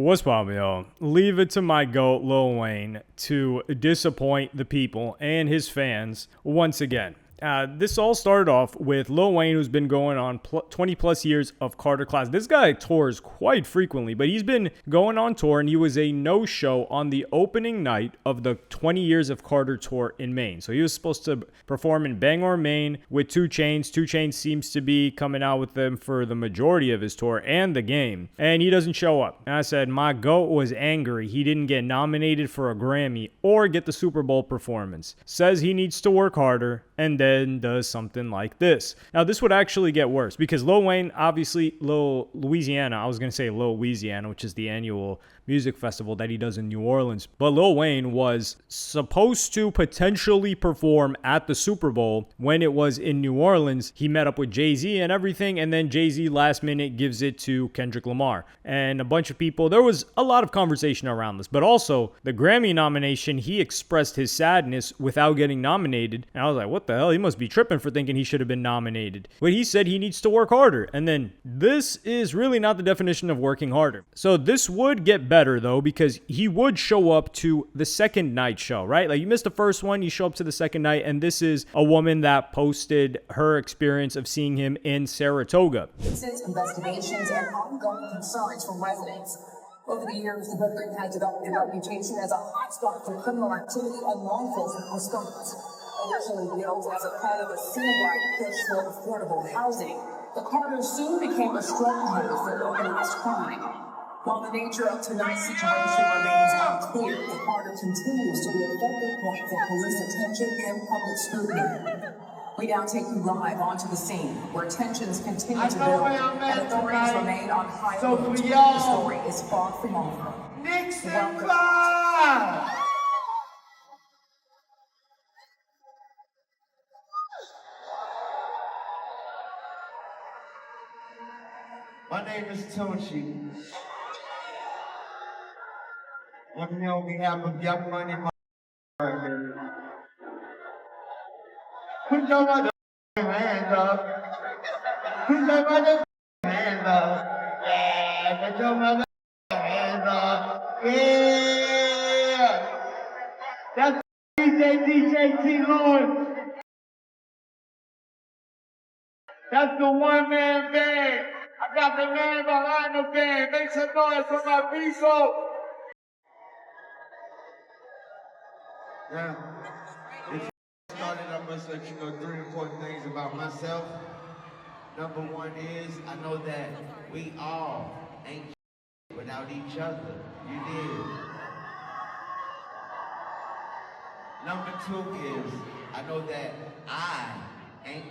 What's poppin', yo? Leave it to my GOAT, Lil Wayne, to disappoint the people and his fans once again. This all started off with Lil Wayne, who's been going on 20 plus years of Carter class. This guy tours quite frequently, but he's been going on tour, and he was a no-show on the opening night of the 20 Years of Carter tour in Maine. So he was supposed to perform in Bangor, Maine with 2 Chainz. 2 Chainz seems to be coming out with them for the majority of his tour and the game, and he doesn't show up. And I said, my GOAT was angry. He didn't get nominated for a Grammy or get the Super Bowl performance. Says he needs to work harder, and then does something like this. Now, this would actually get worse because Lil Wayne, obviously, Lil Louisiana, which is the annual music festival that he does in New Orleans. But Lil Wayne was supposed to potentially perform at the Super Bowl when it was in New Orleans. He met up with Jay-Z and everything, and then Jay-Z last minute gives it to Kendrick Lamar. And a bunch of people, there was a lot of conversation around this, but also the Grammy nomination, he expressed his sadness without getting nominated. And I was like, what the hell? He must be tripping for thinking he should have been nominated. But he said he needs to work harder. And then this is really not the definition of working harder. So this would get better though, because he would show up to the second night show, right? Like, you missed the first one, you show up to the second night, and this is a woman that posted her experience of seeing him in Saratoga. Since investigations and ongoing concerns from residents. Over the years, the Brooklyn has developed a reputation as a hotspot for criminal activity and law enforcement response. Initially built as a part of a citywide push for affordable housing, the Carter soon became a stronghold for organized crime. While the nature of tonight's situation remains unclear, the Carter continues to be a focal point for police attention and public scrutiny. We now take you live onto the scene, where tensions continue to build and authorities remain on high alert. The story is far from over. Nixon Club! My name is Tochi. I'm here on behalf of Young Money. Put your mother hands up. Put your mother hands up. Yeah, put your mother hands up. Yeah. That's DJ T. Lewis. That's the one-man band. I got the man behind the band. Make some noise for my people. Yeah. If you started, I must let you know 3 important things about myself. Number 1 is, I know that we all ain't without each other. You did. Number 2 is, I know that I ain't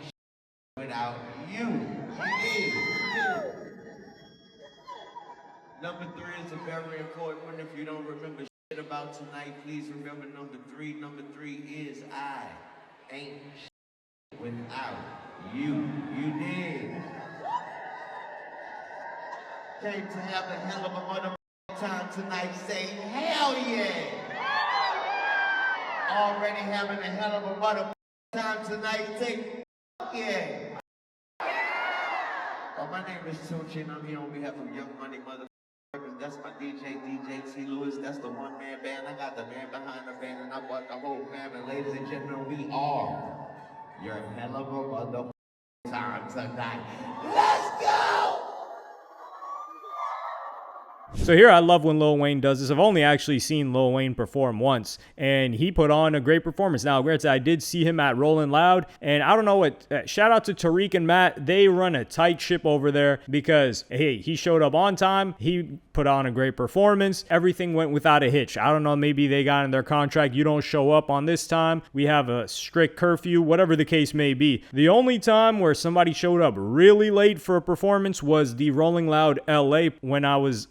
without you. You did. Number 3 is a very important one. If you don't remember about tonight, please remember number 3. Number 3 is I ain't without you. You did. Came to have a hell of a mother time tonight. Say hell yeah. Already having a hell of a mother time tonight. Say yeah. Oh, my name is Tunchi, and I'm here on behalf of Young Money Mother. That's my DJ T. Lewis. That's the one-man band. I got the man behind the band, and I brought the whole family. Ladies and gentlemen, we are your hell of a mother time tonight. Let's go! So here, I love when Lil Wayne does this. I've only actually seen Lil Wayne perform once, and he put on a great performance. Now, granted, I did see him at Rollin' Loud, and I don't know what, shout out to Tariq and Matt. They run a tight ship over there because, hey, he showed up on time. He put on a great performance. Everything went without a hitch. I don't know, maybe they got in their contract, you don't show up on this time, we have a strict curfew, whatever the case may be. The only time where somebody showed up really late for a performance was the Rolling Loud LA, when I was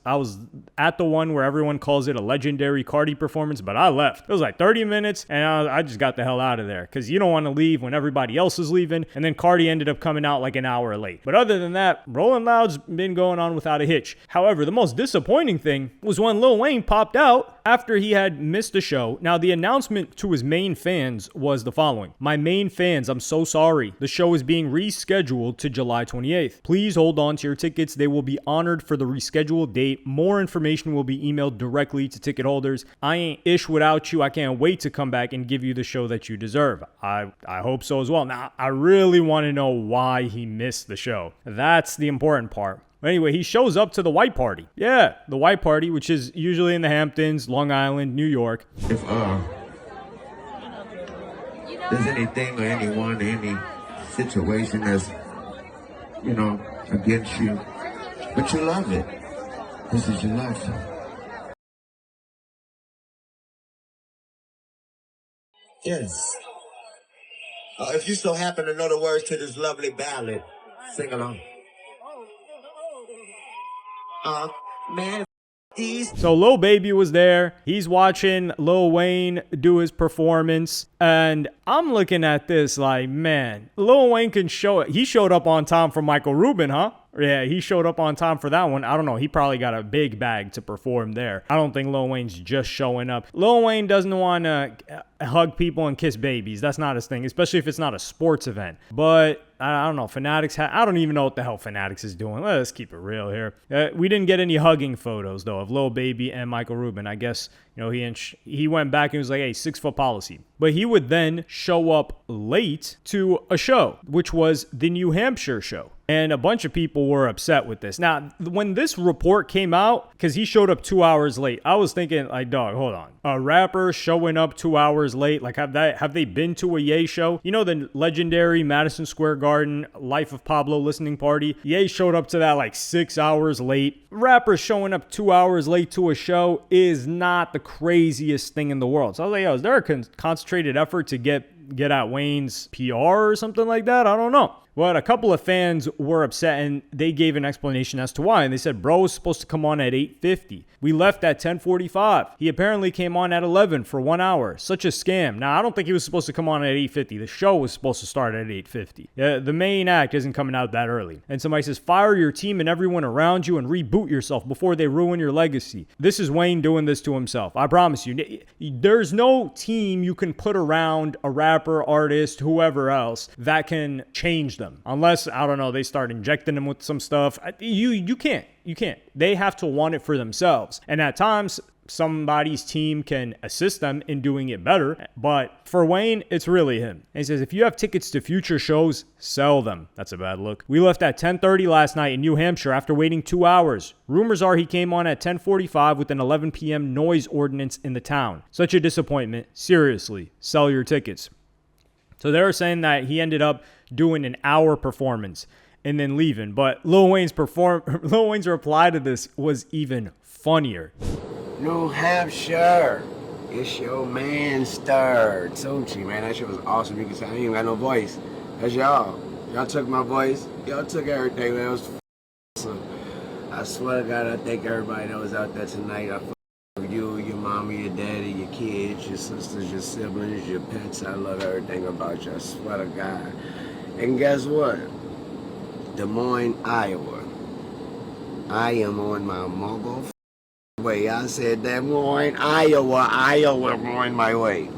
at the one where everyone calls it a legendary Cardi performance, but I left. It was like 30 minutes, and I just got the hell out of there, because you don't want to leave when everybody else is leaving, and then Cardi ended up coming out like an hour late. But other than that, Rolling Loud's been going on without a hitch. However, the most disappointing thing was when Lil Wayne popped out after he had missed the show. Now, the announcement to his main fans was the following: "My main fans, I'm so sorry. The show is being rescheduled to July 28th. Please hold on to your tickets. They will be honored for the rescheduled date. More More information will be emailed directly to ticket holders. I ain't ish without you. I can't wait to come back and give you the show that you deserve. I hope so as well. Now, I really want to know why he missed the show. That's the important part. Anyway, he shows up to the white party. Yeah, the white party, which is usually in the Hamptons, Long Island, New York. If there's anything or anyone, any situation that's, against you, but you love it. This is your life. Yes. If you so happen to know the words to this lovely ballad, sing along. Man, So Lil Baby was there. He's watching Lil Wayne do his performance. And I'm looking at this like, man, Lil Wayne can show it. He showed up on time for Michael Rubin, huh? Yeah, he showed up on time for that one. I don't know. He probably got a big bag to perform there. I don't think Lil Wayne's just showing up. Lil Wayne doesn't want to hug people and kiss babies. That's not his thing, especially if it's not a sports event. But I don't know. Fanatics, I don't even know what the hell Fanatics is doing. Let's keep it real here. We didn't get any hugging photos, though, of Lil Baby and Michael Rubin. I guess, he went back and was like, hey, 6-foot policy. But he would then show up late to a show, which was the New Hampshire show. And a bunch of people were upset with this. Now, when this report came out, because he showed up 2 hours late, I was thinking, like, dog, hold on. A rapper showing up 2 hours late? Like, have they been to a Ye show? You know, the legendary Madison Square Garden Life of Pablo listening party? Ye showed up to that like 6 hours late. Rappers showing up 2 hours late to a show is not the craziest thing in the world. So I was like, yo, is there a concentrated effort to get at Wayne's PR or something like that? I don't know. But a couple of fans were upset and they gave an explanation as to why. And they said, bro was supposed to come on at 8:50. We left at 10:45. He apparently came on at 11 for 1 hour. Such a scam. Now, I don't think he was supposed to come on at 8:50. The show was supposed to start at 8:50. The main act isn't coming out that early. And somebody says, fire your team and everyone around you and reboot yourself before they ruin your legacy. This is Wayne doing this to himself. I promise you. There's no team you can put around a rapper, artist, whoever else that can change them. Unless, I don't know, they start injecting them with some stuff. You can't. They have to want it for themselves. And at times, somebody's team can assist them in doing it better. But for Wayne, it's really him. And he says, if you have tickets to future shows, sell them. That's a bad look. We left at 10:30 last night in New Hampshire after waiting 2 hours. Rumors are he came on at 10:45 with an 11 p.m. noise ordinance in the town. Such a disappointment. Seriously, sell your tickets. So they were saying that he ended up doing an hour performance and then leaving. But Lil Wayne's reply to this was even funnier. New Hampshire, it's your man Star Tucci, man. That shit was awesome. You can say I ain't even got no voice. That's y'all. Y'all took my voice. Y'all took everything, man. It was awesome. I swear to God, I thank everybody that was out there tonight. I you, your mommy, your daddy, your kids, your sisters, your siblings, your pets. I love everything about you. I swear to God. And guess what? Des Moines, Iowa. I am on my mobile way. I said Des Moines, Iowa. I'm on my way.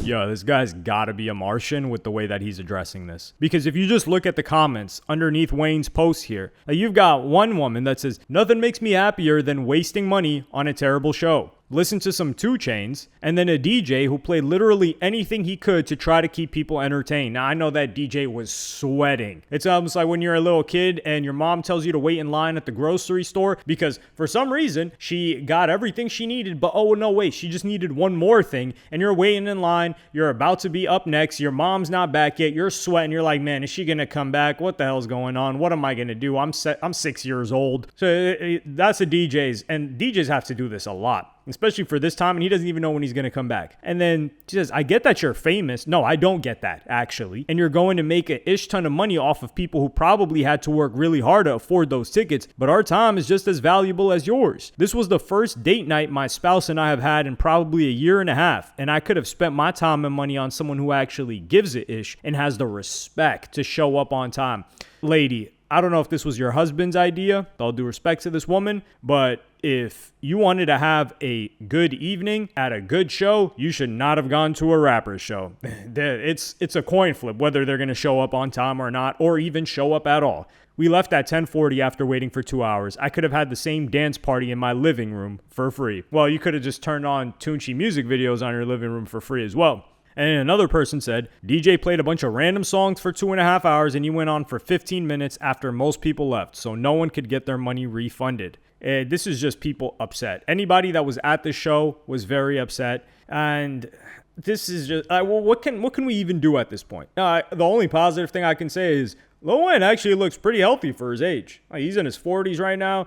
Yo, this guy's gotta be a Martian with the way that he's addressing this. Because if you just look at the comments underneath Wayne's post here, you've got one woman that says, nothing makes me happier than wasting money on a terrible show. Listen to some 2 Chainz, and then a DJ who played literally anything he could to try to keep people entertained. Now, I know that DJ was sweating. It's almost like when you're a little kid and your mom tells you to wait in line at the grocery store because for some reason she got everything she needed, but oh no, wait, she just needed one more thing, and you're waiting in line, you're about to be up next, your mom's not back yet, you're sweating, you're like, man, is she gonna come back? What the hell's going on? What am I gonna do? I'm 6 years old. So that's the DJs, and DJs have to do this a lot. Especially for this time, and he doesn't even know when he's going to come back. And then she says, I get that you're famous. No, I don't get that, actually. And you're going to make an ish ton of money off of people who probably had to work really hard to afford those tickets, but our time is just as valuable as yours. This was the first date night my spouse and I have had in probably a year and a half, and I could have spent my time and money on someone who actually gives it ish and has the respect to show up on time. Lady, I don't know if this was your husband's idea, with all due respect to this woman, but if you wanted to have a good evening at a good show, you should not have gone to a rapper's show. It's a coin flip whether they're going to show up on time or not, or even show up at all. We left at 10:40 after waiting for 2 hours. I could have had the same dance party in my living room for free. Well, you could have just turned on Tunechi music videos on your living room for free as well. And another person said, DJ played a bunch of random songs for 2.5 hours and he went on for 15 minutes after most people left, so no one could get their money refunded. This is just people upset. Anybody that was at the show was very upset. And this is just, what can we even do at this point? The only positive thing I can say is Lil Wayne actually looks pretty healthy for his age. He's in his 40s right now.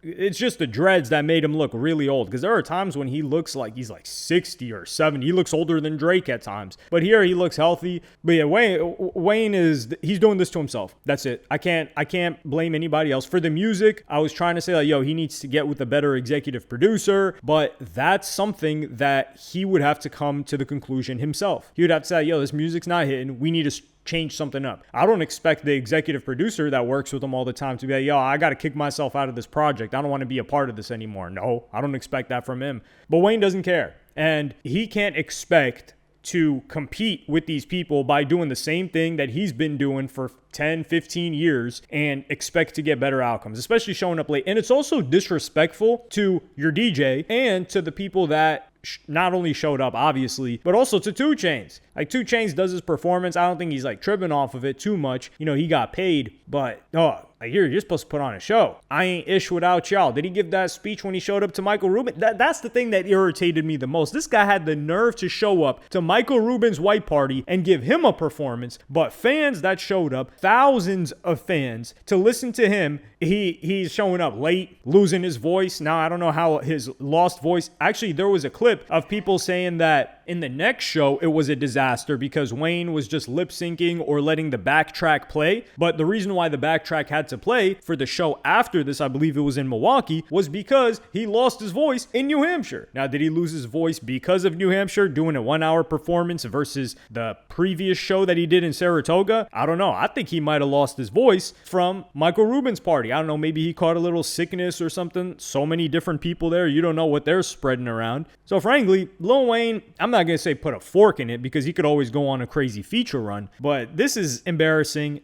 It's just the dreads that made him look really old, because there are times when he looks like he's like 60 or 70. He looks older than Drake at times, but here he looks healthy. But yeah, Wayne he's doing this to himself. That's it. I can't blame anybody else for the music. I was trying to say like, yo, he needs to get with a better executive producer, but that's something that he would have to come to the conclusion himself. He would have to say, yo, this music's not hitting. We need to change something up. I don't expect the executive producer that works with him all the time to be like, yo, I got to kick myself out of this project. I don't want to be a part of this anymore. No, I don't expect that from him. But Wayne doesn't care. And he can't expect to compete with these people by doing the same thing that he's been doing for 10, 15 years and expect to get better outcomes, especially showing up late. And it's also disrespectful to your DJ and to the people that not only showed up, obviously, but also to 2 Chainz. Like 2 Chainz does his performance. I don't think he's like tripping off of it too much. You know, he got paid, but like you're supposed to put on a show. I ain't ish without y'all. Did he give that speech when he showed up to Michael Rubin? That's the thing that irritated me the most. This guy had the nerve to show up to Michael Rubin's white party and give him a performance, but fans that showed up, thousands of fans, to listen to him, he's showing up late, losing his voice. Now, I don't know how his lost voice. Actually, there was a clip of people saying that in the next show, it was a disaster because Wayne was just lip syncing or letting the backtrack play. But the reason why the backtrack had to play for the show after this, I believe it was in Milwaukee, was because he lost his voice in New Hampshire. Now, did he lose his voice because of New Hampshire doing a 1-hour performance versus the previous show that he did in Saratoga? I don't know. I think he might have lost his voice from Michael Rubin's party. I don't know. Maybe he caught a little sickness or something. So many different people there. You don't know what they're spreading around. So frankly, Lil Wayne, I'm not going to say put a fork in it because he could always go on a crazy feature run, but this is embarrassing.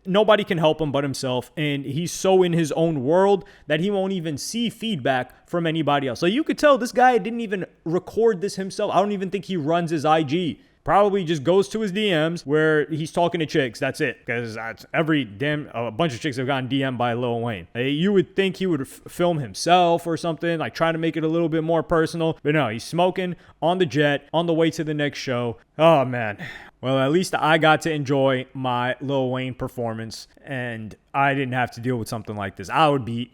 Nobody can help him but himself, and he's so in his own world that he won't even see feedback from anybody else. So you could tell this guy didn't even record this himself. I don't even think he runs his IG. Probably just goes to his DMs where he's talking to chicks. That's it. Because a bunch of chicks have gotten DM'd by Lil Wayne. You would think he would film himself or something, like try to make it a little bit more personal. But no, he's smoking on the jet on the way to the next show. Oh, man. Well, at least I got to enjoy my Lil Wayne performance, and I didn't have to deal with something like this. I would be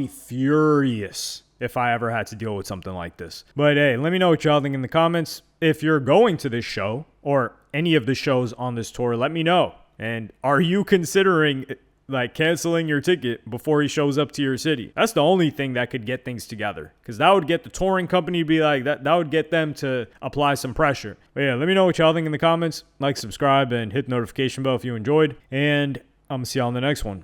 furious if I ever had to deal with something like this. But hey, let me know what y'all think in the comments. If you're going to this show or any of the shows on this tour, let me know. And are you considering like canceling your ticket before he shows up to your city? That's the only thing that could get things together, because that would get the touring company to be like that would get them to apply some pressure. But yeah, let me know what y'all think in the comments. Like, subscribe, and hit the notification bell if you enjoyed, and I'm gonna see y'all in the next one.